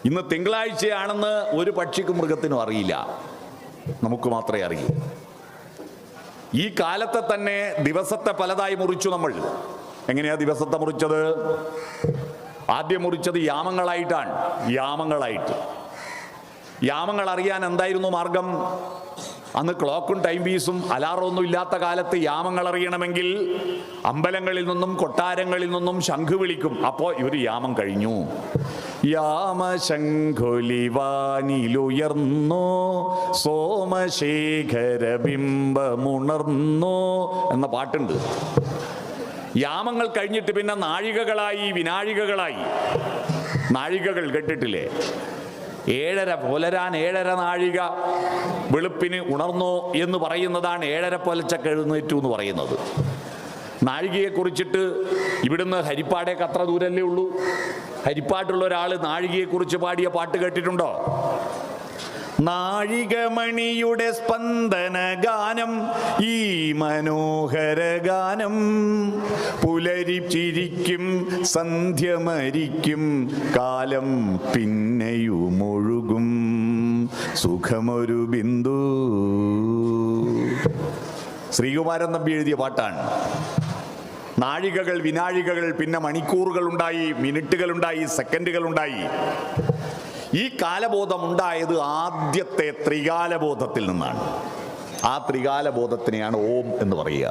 ഇന്ന് തിങ്കളാഴ്ചയാണെന്ന് ഒരു പക്ഷിക്കും മൃഗത്തിനും അറിയില്ല, നമുക്ക് മാത്രമേ അറിയൂ. ഈ കാലത്തെ തന്നെ ദിവസത്തെ പലതായി മുറിച്ചു നമ്മൾ. എങ്ങനെയാ ദിവസത്തെ മുറിച്ചത്? ആദ്യം മുറിച്ചത് യാമങ്ങളായിട്ടാണ്. യാമങ്ങൾ അറിയാൻ എന്തായിരുന്നു മാർഗം? അന്ന് ക്ലോക്കും ടൈം പീസും അലാറം ഒന്നും ഇല്ലാത്ത കാലത്ത് യാമങ്ങൾ അറിയണമെങ്കിൽ അമ്പലങ്ങളിൽ നിന്നും കൊട്ടാരങ്ങളിൽ നിന്നും ശംഖ് വിളിക്കും. അപ്പോൾ ഒരു യാമം കഴിഞ്ഞു. യാമശംഖുലിവാനിലുയർന്നോ സോമശേഖര ബിംബമുണർന്നോ എന്ന പാട്ടുണ്ട്. യാമങ്ങൾ കഴിഞ്ഞിട്ട് പിന്നെ നാഴികകളായി, വിനാഴികകളായി. നാഴികകൾ കേട്ടിട്ടില്ലേ? 7:30 പുലരാൻ 7:30 നാഴിക വെളുപ്പിന് ഉണർന്നോ എന്ന് പറയുന്നതാണ് 7:30 പുലച്ചക്ക് എഴുന്നേറ്റു എന്ന് പറയുന്നത്. നാഴികയെ കുറിച്ചിട്ട് ഇവിടുന്ന് ഹരിപ്പാടേക്ക് അത്ര ദൂരല്ലേ ഉള്ളൂ. ഹരിപ്പാട്ടുള്ള ഒരാൾ നാഴികയെ കുറിച്ച് പാടിയ പാട്ട് കേട്ടിട്ടുണ്ടോ? നാഴികമണിയുടെ സ്പന്ദന ഗാനം, ഈ മനോഹര ഗാനം, പുലരിച്ചിരിക്കും സന്ധ്യ മരിക്കും, കാലം പിന്നെയുമൊഴുകും, സുഖമൊരു ബിന്ദു. ശ്രീകുമാരൻ നമ്പി എഴുതിയ പാട്ടാണ്. നാഴികകൾ, വിനാഴികകൾ, പിന്നെ മണിക്കൂറുകൾ ഉണ്ടായി, മിനിറ്റുകൾ ഉണ്ടായി, സെക്കൻഡുകൾ ഉണ്ടായി. ഈ കാലബോധം ഉണ്ടായത് ആദ്യത്തെ ത്രികാലബോധത്തിൽ നിന്നാണ്. ആ ത്രികാലബോധത്തിനെയാണ് ഓം എന്ന് പറയുക.